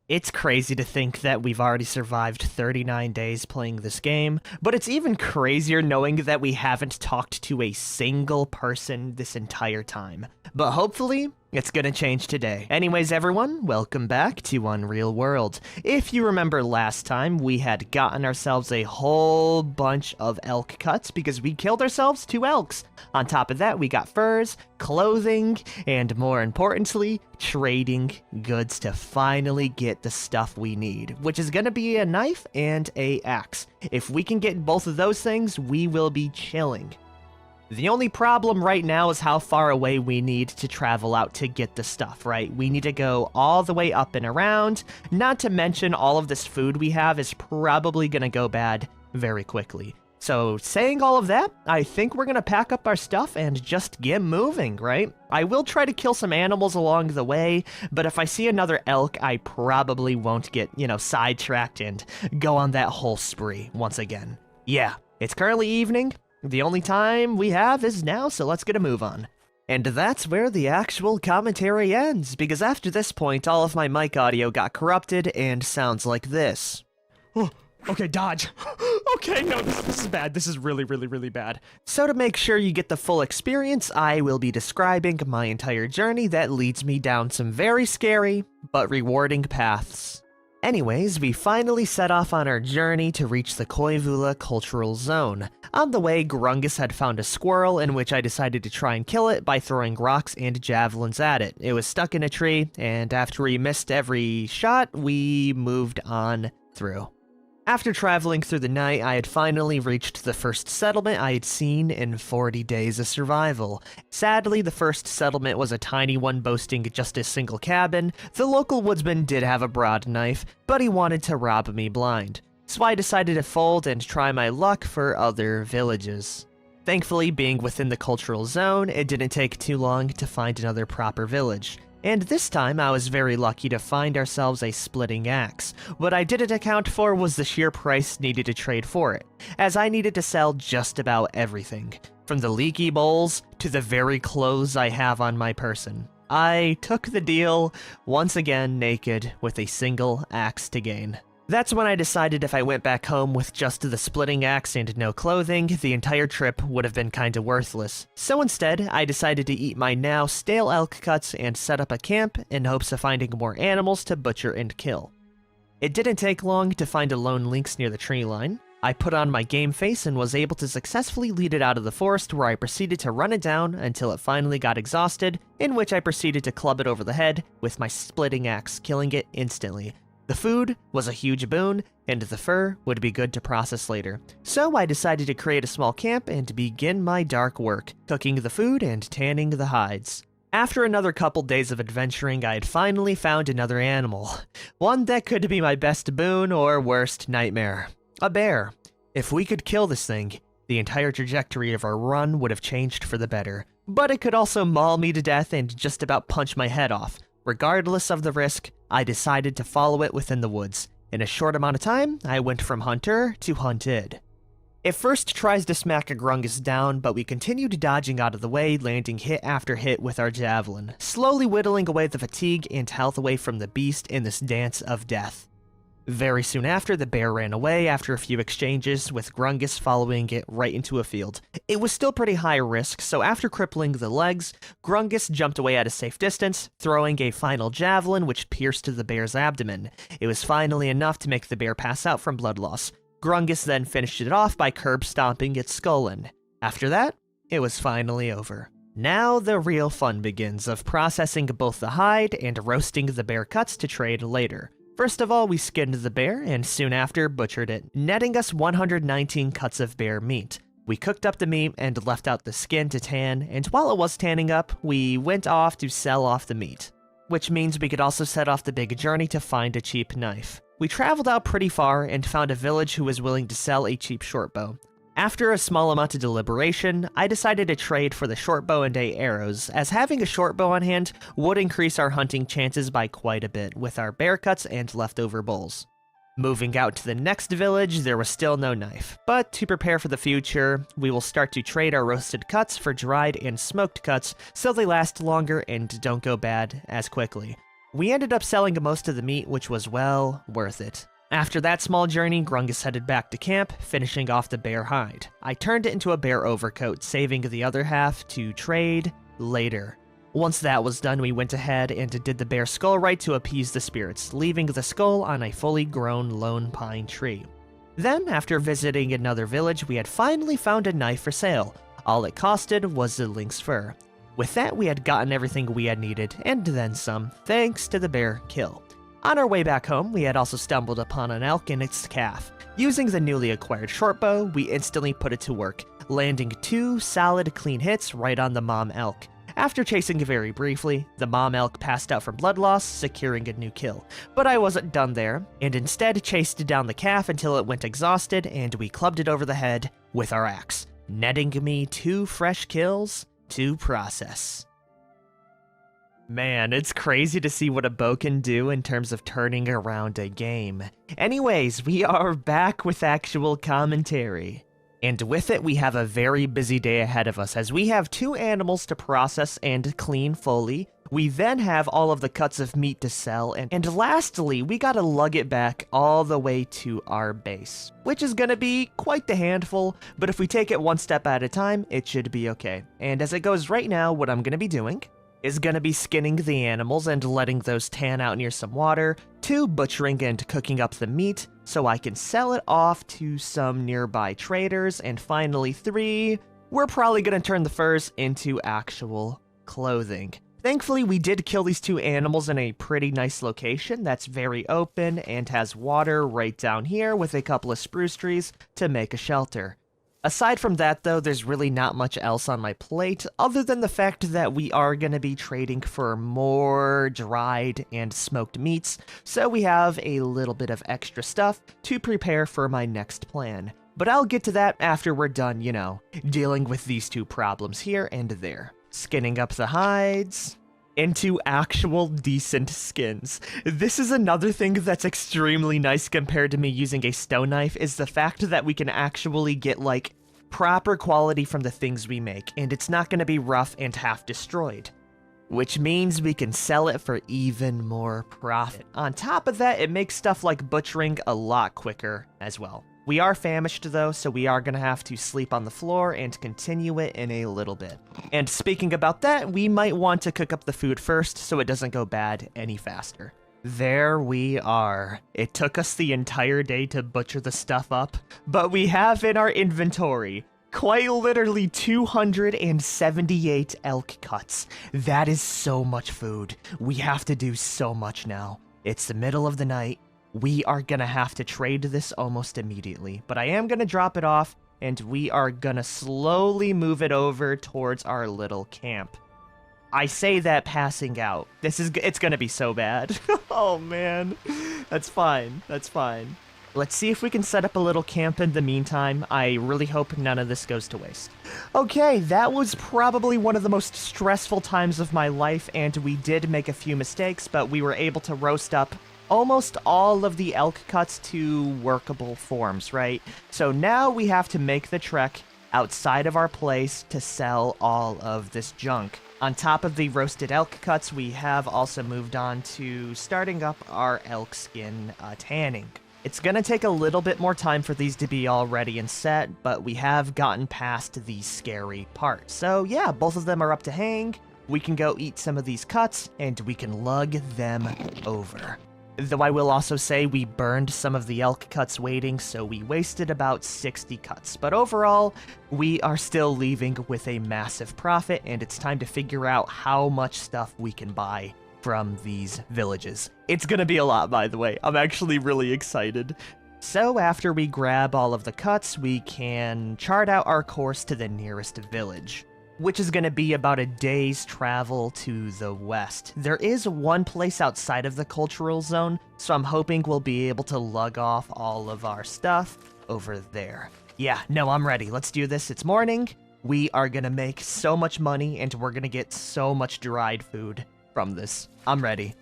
It's crazy to think that we've already survived 39 days playing this game, but it's even crazier knowing that we haven't talked to a single person this entire time. But hopefully, it's gonna change today. Anyways, everyone, welcome back to Unreal World. If you remember last time, we had gotten ourselves a whole bunch of elk cuts because we killed ourselves 2 elks. On top of that, we got furs, clothing, and more importantly, trading goods to finally get the stuff we need, which is gonna be a knife and a axe. If we can get both of those things, we will be chilling. The only problem right now is how far away we need to travel out to get the stuff, right? We need to go all the way up and around, not to mention all of this food we have is probably gonna go bad very quickly. So saying all of that, I think we're gonna pack up our stuff and just get moving, right? I will try to kill some animals along the way, but if I see another elk, I probably won't get, sidetracked and go on that whole spree once again. Yeah, it's currently evening. The only time we have is now, so let's get a move on. And that's where the actual commentary ends, because after this point, all of my mic audio got corrupted and sounds like this. Oh, okay, dodge. Okay, no, this is bad. This is really, really, really bad. So to make sure you get the full experience, I will be describing my entire journey that leads me down some very scary, but rewarding paths. Anyways, we finally set off on our journey to reach the Koivula Cultural Zone. On the way, Grungus had found a squirrel in which I decided to try and kill it by throwing rocks and javelins at it. It was stuck in a tree, and after we missed every shot, we moved on through. After traveling through the night, I had finally reached the first settlement I had seen in 40 days of survival. Sadly, the first settlement was a tiny one boasting just a single cabin. The local woodsman did have a broad knife, but he wanted to rob me blind. So I decided to fold and try my luck for other villages. Thankfully, being within the cultural zone, it didn't take too long to find another proper village. And this time, I was very lucky to find ourselves a splitting axe. What I didn't account for was the sheer price needed to trade for it, as I needed to sell just about everything, from the leaky bowls to the very clothes I have on my person. I took the deal, once again naked, with a single axe to gain. That's when I decided if I went back home with just the splitting axe and no clothing, the entire trip would have been kinda worthless. So instead, I decided to eat my now stale elk cuts and set up a camp in hopes of finding more animals to butcher and kill. It didn't take long to find a lone lynx near the tree line. I put on my game face and was able to successfully lead it out of the forest, where I proceeded to run it down until it finally got exhausted, in which I proceeded to club it over the head with my splitting axe, killing it instantly. The food was a huge boon, and the fur would be good to process later. So I decided to create a small camp and begin my dark work, cooking the food and tanning the hides. After another couple days of adventuring, I had finally found another animal. One that could be my best boon or worst nightmare. A bear. If we could kill this thing, the entire trajectory of our run would have changed for the better. But it could also maul me to death and just about punch my head off. Regardless of the risk, I decided to follow it within the woods. In a short amount of time, I went from hunter to hunted. It first tries to smack a Grungus down, but we continued dodging out of the way, landing hit after hit with our javelin, slowly whittling away the fatigue and health away from the beast in this dance of death. Very soon after, the bear ran away after a few exchanges, with Grungus following it right into a field. It was still pretty high risk, so after crippling the legs, Grungus jumped away at a safe distance, throwing a final javelin which pierced the bear's abdomen. It was finally enough to make the bear pass out from blood loss. Grungus then finished it off by curb stomping its skull in. After that, it was finally over. Now the real fun begins of processing both the hide and roasting the bear cuts to trade later. First of all, we skinned the bear and soon after butchered it, netting us 119 cuts of bear meat. We cooked up the meat and left out the skin to tan, and while it was tanning up, we went off to sell off the meat. Which means we could also set off the big journey to find a cheap knife. We traveled out pretty far and found a village who was willing to sell a cheap shortbow. After a small amount of deliberation, I decided to trade for the shortbow and arrows, as having a shortbow on hand would increase our hunting chances by quite a bit with our bear cuts and leftover bowls. Moving out to the next village, there was still no knife, but to prepare for the future, we will start to trade our roasted cuts for dried and smoked cuts so they last longer and don't go bad as quickly. We ended up selling most of the meat, which was well worth it. After that small journey, Grungus headed back to camp, finishing off the bear hide. I turned it into a bear overcoat, saving the other half to trade later. Once that was done, we went ahead and did the bear skull right to appease the spirits, leaving the skull on a fully grown lone pine tree. Then, after visiting another village, we had finally found a knife for sale. All it costed was the lynx fur. With that, we had gotten everything we had needed, and then some, thanks to the bear kill. On our way back home, we had also stumbled upon an elk and its calf. Using the newly acquired shortbow, we instantly put it to work, landing 2 solid clean hits right on the mom elk. After chasing very briefly, the mom elk passed out from blood loss, securing a new kill. But I wasn't done there, and instead chased down the calf until it went exhausted, and we clubbed it over the head with our axe, netting me 2 fresh kills to process. Man, it's crazy to see what a bow can do in terms of turning around a game. Anyways, we are back with actual commentary. And with it, we have a very busy day ahead of us, as we have 2 animals to process and clean fully. We then have all of the cuts of meat to sell, and lastly, we gotta lug it back all the way to our base, which is gonna be quite the handful, but if we take it one step at a time, it should be okay. And as it goes right now, what I'm gonna be doing is gonna be skinning the animals and letting those tan out near some water, 2, butchering and cooking up the meat so I can sell it off to some nearby traders, and finally 3, we're probably gonna turn the furs into actual clothing. Thankfully, we did kill these 2 animals in a pretty nice location that's very open and has water right down here with a couple of spruce trees to make a shelter. Aside from that, though, there's really not much else on my plate, other than the fact that we are going to be trading for more dried and smoked meats, so we have a little bit of extra stuff to prepare for my next plan. But I'll get to that after we're done, dealing with these 2 problems here and there. Skinning up the hides into actual decent skins. This is another thing that's extremely nice compared to me using a stone knife, is the fact that we can actually get proper quality from the things we make, and it's not going to be rough and half destroyed, which means we can sell it for even more profit. On top of that, it makes stuff like butchering a lot quicker as well. We are famished though, so we are gonna have to sleep on the floor and continue it in a little bit. And speaking about that, we might want to cook up the food first so it doesn't go bad any faster. There we are. It took us the entire day to butcher the stuff up, but we have in our inventory quite literally 278 elk cuts. That is so much food. We have to do so much now. It's the middle of the night. We are gonna have to trade this almost immediately, but I am gonna drop it off, and we are gonna slowly move it over towards our little camp. I say that passing out. It's gonna be so bad. Oh man, that's fine, that's fine. Let's see if we can set up a little camp in the meantime. I really hope none of this goes to waste. Okay, that was probably one of the most stressful times of my life, and we did make a few mistakes, but we were able to roast up almost all of the elk cuts to workable forms, right? So now we have to make the trek outside of our place to sell all of this junk. On top of the roasted elk cuts, we have also moved on to starting up our elk skin tanning. It's gonna take a little bit more time for these to be all ready and set, but we have gotten past the scary part. So yeah, both of them are up to hang. We can go eat some of these cuts, and we can lug them over. Though I will also say we burned some of the elk cuts waiting, so we wasted about 60 cuts. But overall, we are still leaving with a massive profit, and it's time to figure out how much stuff we can buy from these villages. It's gonna be a lot, by the way. I'm actually really excited. So after we grab all of the cuts, we can chart out our course to the nearest village, which is going to be about a day's travel to the west. There is one place outside of the cultural zone, so I'm hoping we'll be able to lug off all of our stuff over there. Yeah, no, I'm ready. Let's do this. It's morning. We are going to make so much money, and we're going to get so much dried food from this. I'm ready.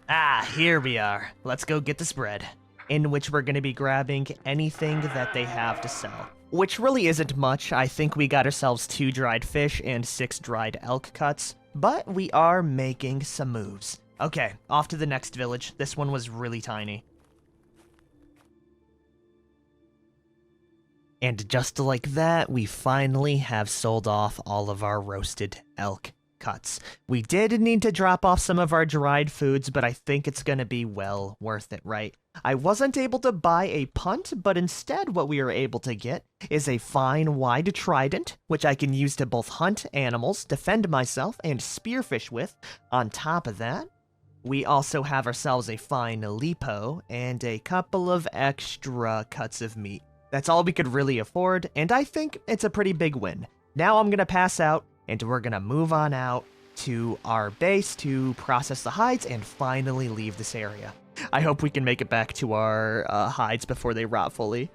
Ah, here we are. Let's go get this bread, in which we're going to be grabbing anything that they have to sell, which really isn't much. I think we got ourselves 2 dried fish and 6 dried elk cuts, but we are making some moves. Okay, off to the next village. This one was really tiny. And just like that, we finally have sold off all of our roasted elk cuts. We did need to drop off some of our dried foods, but I think it's gonna be well worth it, right? I wasn't able to buy a punt, but instead what we were able to get is a fine wide trident, which I can use to both hunt animals, defend myself, and spearfish with. On top of that, we also have ourselves a fine lipo and a couple of extra cuts of meat. That's all we could really afford, and I think it's a pretty big win. Now I'm gonna pass out, and we're gonna move on out to our base to process the hides and finally leave this area. I hope we can make it back to our hides before they rot fully.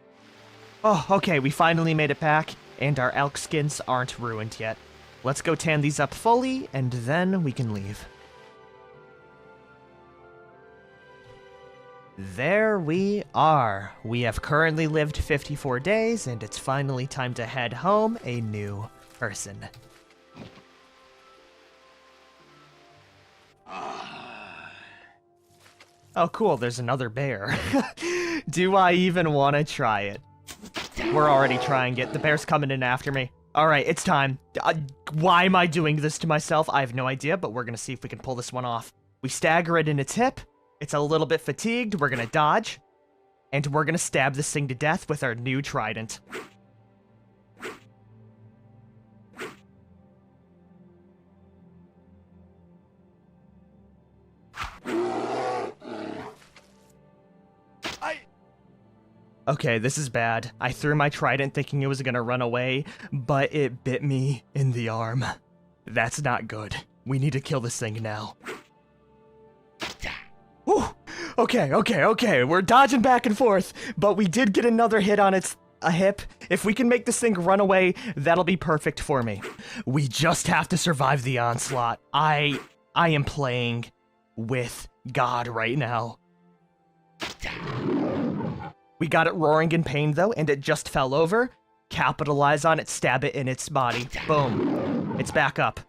Oh, okay, we finally made it back, and our elk skins aren't ruined yet. Let's go tan these up fully, and then we can leave. There we are. We have currently lived 54 days, and it's finally time to head home a new person. Oh, cool, there's another bear. Do I even want to try it? We're already trying it. The bear's coming in after me. All right, it's time. Why am I doing this to myself? I have no idea, but we're going to see if we can pull this one off. We stagger it in its hip. It's a little bit fatigued. We're going to dodge. And we're going to stab this thing to death with our new trident. Okay, this is bad. I threw my trident thinking it was gonna run away, but it bit me in the arm. That's not good. We need to kill this thing now. Whew. Okay. We're dodging back and forth, but we did get another hit on its hip. If we can make this thing run away, that'll be perfect for me. We just have to survive the onslaught. I am playing with God right now. We got it roaring in pain, though, and it just fell over. Capitalize on it, stab it in its body. Boom. It's back up.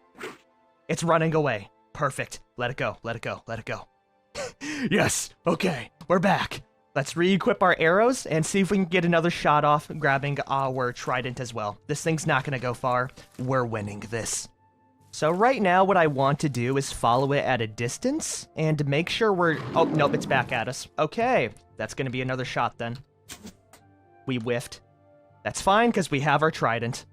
It's running away. Perfect. Let it go. Yes. Okay. We're back. Let's re-equip our arrows and see if we can get another shot off, grabbing our trident as well. This thing's not going to go far. We're winning this. So right now, what I want to do is follow it at a distance and make sure we're... Oh, nope, it's back at us. Okay. That's going to be another shot then. We whiffed. That's fine, because we have our trident.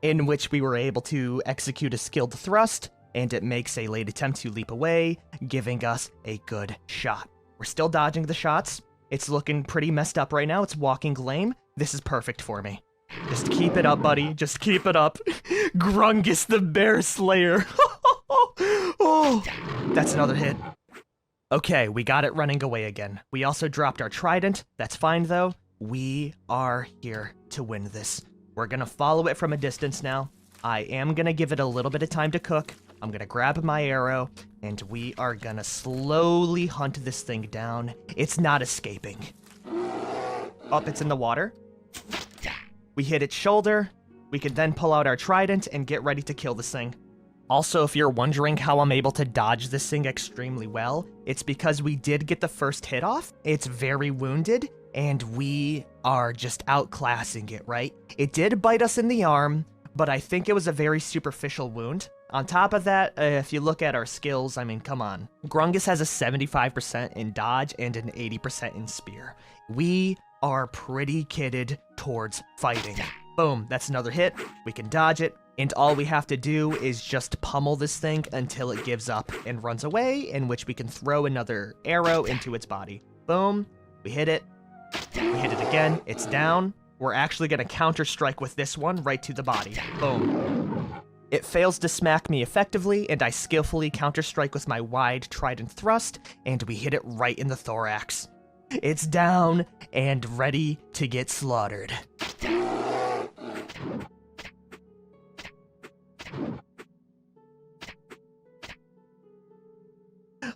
In which we were able to execute a skilled thrust, and it makes a late attempt to leap away, giving us a good shot. We're still dodging the shots. It's looking pretty messed up right now. It's walking lame. This is perfect for me. Just keep it up, buddy. Just keep it up. Grungus the Bear Slayer. Oh, that's another hit. Okay, we got it running away again. We also dropped our trident. That's fine, though. We are here to win this. We're gonna follow it from a distance now. I am gonna give it a little bit of time to cook. I'm gonna grab my arrow, and we are gonna slowly hunt this thing down. It's not escaping. Oh, it's in the water. We hit its shoulder. We can then pull out our trident and get ready to kill this thing. Also, if you're wondering how I'm able to dodge this thing extremely well, it's because we did get the first hit off. It's very wounded, and we are just outclassing it, right? It did bite us in the arm, but I think it was a very superficial wound. On top of that, if you look at our skills, I mean, come on. Grungus has a 75% in dodge and an 80% in spear. We are pretty kitted towards fighting. Boom, that's another hit. We can dodge it. And all we have to do is just pummel this thing until it gives up and runs away, in which we can throw another arrow into its body. Boom. We hit it. We hit it again. It's down. We're actually going to counter-strike with this one right to the body. Boom. It fails to smack me effectively, and I skillfully counter-strike with my wide trident thrust, and we hit it right in the thorax. It's down and ready to get slaughtered.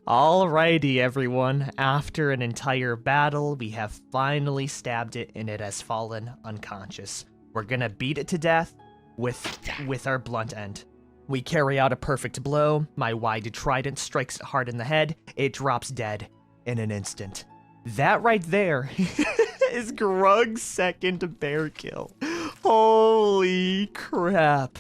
Alrighty, everyone. After an entire battle, we have finally stabbed it, and it has fallen unconscious. We're gonna beat it to death with our blunt end. We carry out a perfect blow. My wide trident strikes it hard in the head. It drops dead in an instant. That right there is Grug's second bear kill. Holy crap.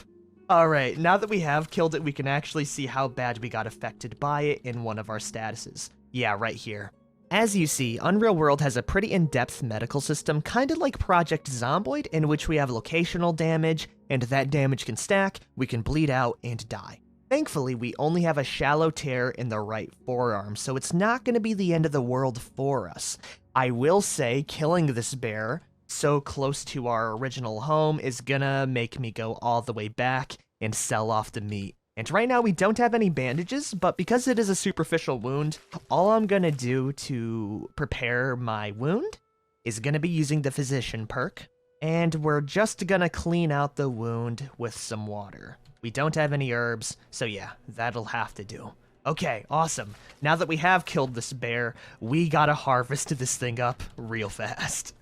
Alright, now that we have killed it, we can actually see how bad we got affected by it in one of our statuses. Yeah, right here. As you see, Unreal World has a pretty in-depth medical system, kinda like Project Zomboid, in which we have locational damage, and that damage can stack, we can bleed out, and die. Thankfully, we only have a shallow tear in the right forearm, so it's not going to be the end of the world for us. I will say, killing this bear so close to our original home is gonna make me go all the way back and sell off the meat. And right now we don't have any bandages, but because it is a superficial wound, all I'm gonna do to prepare my wound is gonna be using the physician perk, and we're just gonna clean out the wound with some water. We don't have any herbs, so yeah, that'll have to do. Okay, awesome. Now that we have killed this bear, we gotta harvest this thing up real fast.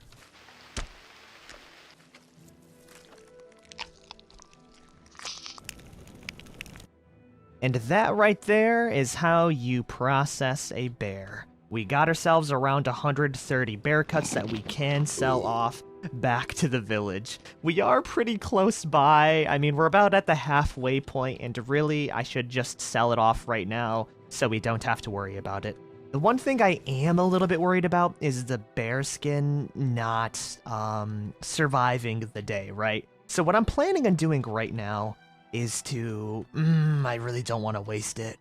And that right there is how you process a bear. We got ourselves around 130 bear cuts that we can sell off back to the village. We are pretty close by. I mean, we're about at the halfway point, and really, I should just sell it off right now so we don't have to worry about it. The one thing I am a little bit worried about is the bear skin not surviving the day, right? So what I'm planning on doing right now is to... I really don't want to waste it.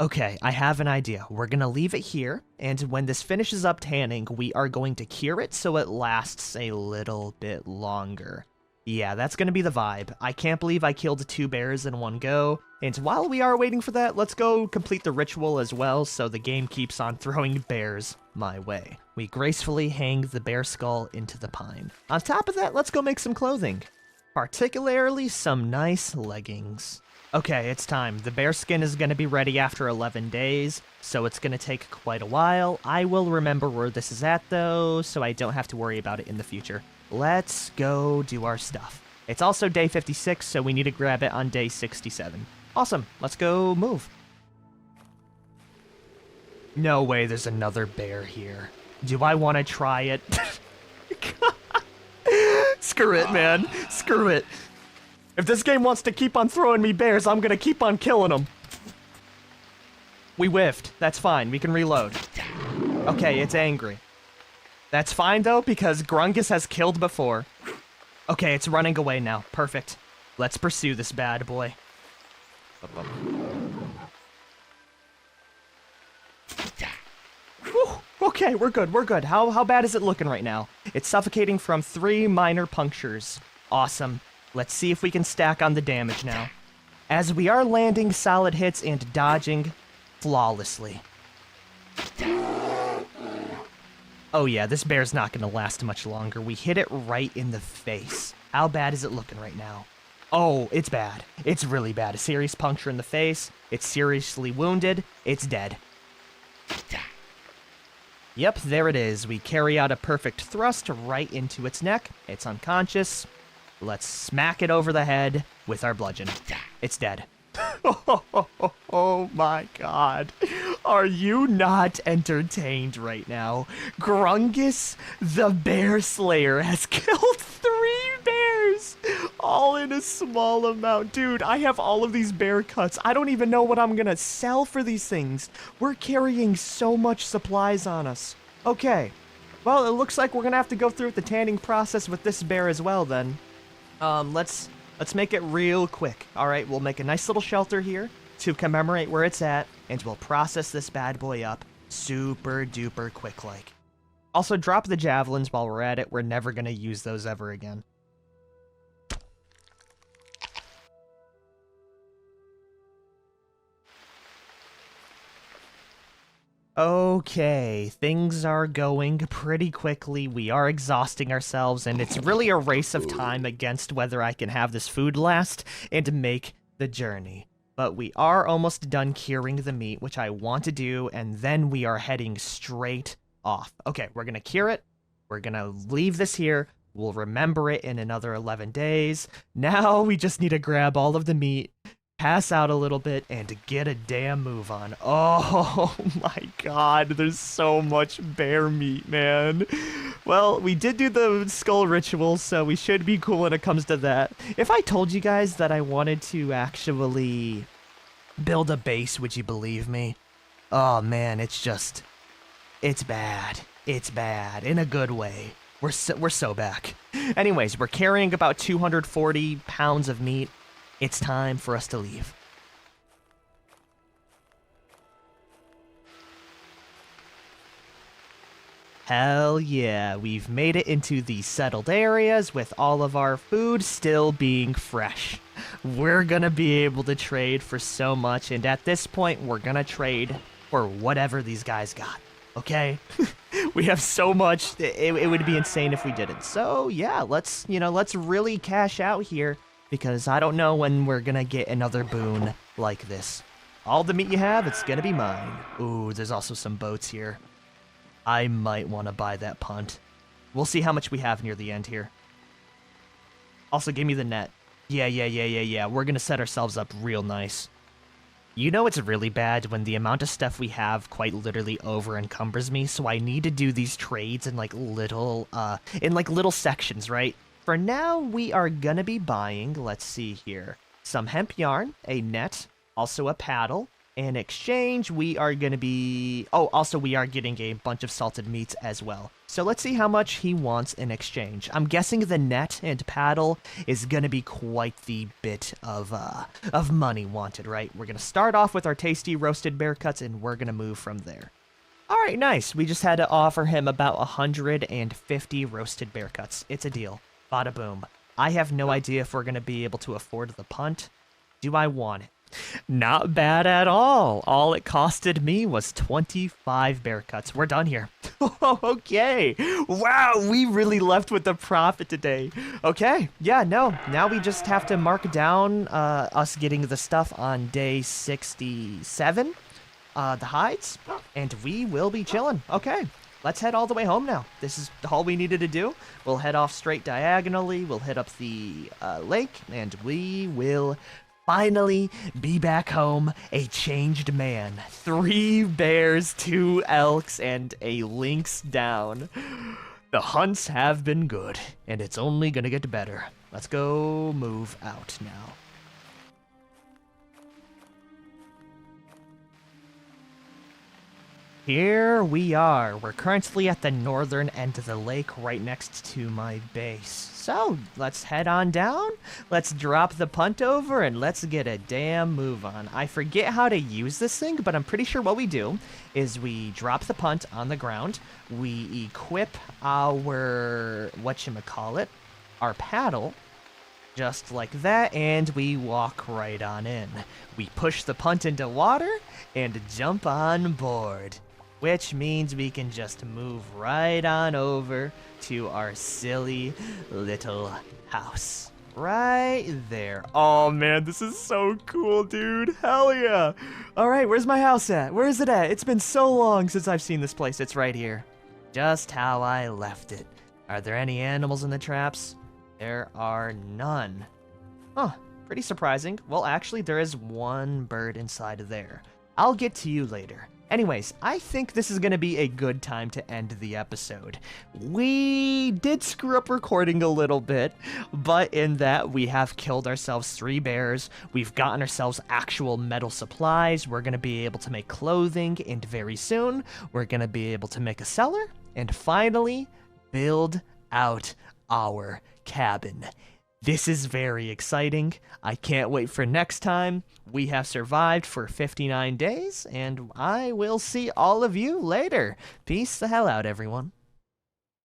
Okay, I have an idea. We're gonna leave it here, and when this finishes up tanning, we are going to cure it so it lasts a little bit longer. Yeah, that's gonna be the vibe. I can't believe I killed 2 bears in one go, and while we are waiting for that, let's go complete the ritual as well so the game keeps on throwing bears my way. We gracefully hang the bear skull into the pine. On top of that, let's go make some clothing. Particularly some nice leggings. Okay, it's time. The bear skin is going to be ready after 11 days, so it's going to take quite a while. I will remember where this is at, though, so I don't have to worry about it in the future. Let's go do our stuff. It's also day 56, so we need to grab it on day 67. Awesome. Let's go move. No way there's another bear here. Do I want to try it? Screw it, man. Screw it. If this game wants to keep on throwing me bears, I'm gonna keep on killing them. We whiffed. That's fine. We can reload. Okay, it's angry. That's fine, though, because Grungus has killed before. Okay, it's running away now. Perfect. Let's pursue this bad boy. Whew. Okay, we're good. We're good. How bad is it looking right now? It's suffocating from 3 minor punctures. Awesome. Let's see if we can stack on the damage now. As we are landing solid hits and dodging flawlessly. Oh yeah, this bear's not gonna last much longer. We hit it right in the face. How bad is it looking right now? Oh, it's bad. It's really bad. A serious puncture in the face. It's seriously wounded. It's dead. Yep, there it is. We carry out a perfect thrust right into its neck. It's unconscious. Let's smack it over the head with our bludgeon. It's dead. Oh my god. Are you not entertained right now? Grungus, the bear slayer, has killed 3 bears! All in a small amount. Dude, I have all of these bear cuts. I don't even know what I'm gonna sell for these things. We're carrying so much supplies on us. Okay. Well, it looks like we're gonna have to go through the tanning process with this bear as well, then. Let's make it real quick. All right, we'll make a nice little shelter here to commemorate where it's at, and we'll process this bad boy up super duper quick like. Also, drop the javelins while we're at it. We're never gonna use those ever again. Okay, things are going pretty quickly. We are exhausting ourselves, and it's really a race of time against whether I can have this food last and make the journey. But we are almost done curing the meat, which I want to do, and then we are heading straight off. Okay, we're gonna cure it. We're gonna leave this here. We'll remember it in another 11 days. Now we just need to grab all of the meat, pass out a little bit, and get a damn move on. Oh my god, there's so much bear meat, man. Well, we did do the skull ritual, so we should be cool when it comes to that. If I told you guys that I wanted to actually build a base, would you believe me? Oh man, it's bad. It's bad in a good way. We're so back. Anyways, we're carrying about 240 pounds of meat. It's time for us to leave. Hell yeah, we've made it into the settled areas with all of our food still being fresh. We're gonna be able to trade for so much, and at this point, we're gonna trade for whatever these guys got, okay? We have so much, it would be insane if we didn't. So yeah, let's really cash out here, because I don't know when we're gonna get another boon like this. All the meat you have, it's gonna be mine. Ooh, there's also some boats here. I might want to buy that punt. We'll see how much we have near the end here. Also, give me the net. Yeah. We're gonna set ourselves up real nice. You know it's really bad when the amount of stuff we have quite literally over encumbers me, so I need to do these trades in like little sections, right? For now, we are gonna be buying, let's see here, some hemp yarn, a net, also a paddle. In exchange, we are gonna be... Oh, also we are getting a bunch of salted meats as well. So let's see how much he wants in exchange. I'm guessing the net and paddle is gonna be quite the bit of money wanted, right? We're gonna start off with our tasty roasted bear cuts, and we're gonna move from there. Alright, nice. We just had to offer him about 150 roasted bear cuts. It's a deal. Bada boom. I have no idea if we're gonna be able to afford the punt. Do I want it? Not bad at all. All it costed me was 25 bear cuts. We're done here. Okay. Wow, we really left with the profit today. Okay. Yeah, no. Now we just have to mark down us getting the stuff on day 67, the hides, and we will be chilling. Okay. Let's head all the way home now. This is all we needed to do. We'll head off straight diagonally. We'll hit up the lake, and we will finally be back home, a changed man. 3 bears, 2 elks, and a lynx down. The hunts have been good, and it's only gonna get better. Let's go move out now. Here we are. We're currently at the northern end of the lake right next to my base. So, let's head on down, let's drop the punt over, and let's get a damn move on. I forget how to use this thing, but I'm pretty sure what we do is we drop the punt on the ground, we equip our, our paddle, just like that, and we walk right on in. We push the punt into water and jump on board, which means we can just move right on over to our silly little house. Right there. Oh man, this is so cool, dude. Hell yeah. All right, where's my house at? Where is it at? It's been so long since I've seen this place. It's right here. Just how I left it. Are there any animals in the traps? There are none. Huh, pretty surprising. Well, actually, there is one bird inside of there. I'll get to you later. Anyways, I think this is going to be a good time to end the episode. We did screw up recording a little bit, but in that we have killed ourselves 3 bears, we've gotten ourselves actual metal supplies, we're going to be able to make clothing, and very soon we're going to be able to make a cellar, and finally build out our cabin. This is very exciting. I can't wait for next time. We have survived for 59 days, and I will see all of you later. Peace the hell out, everyone.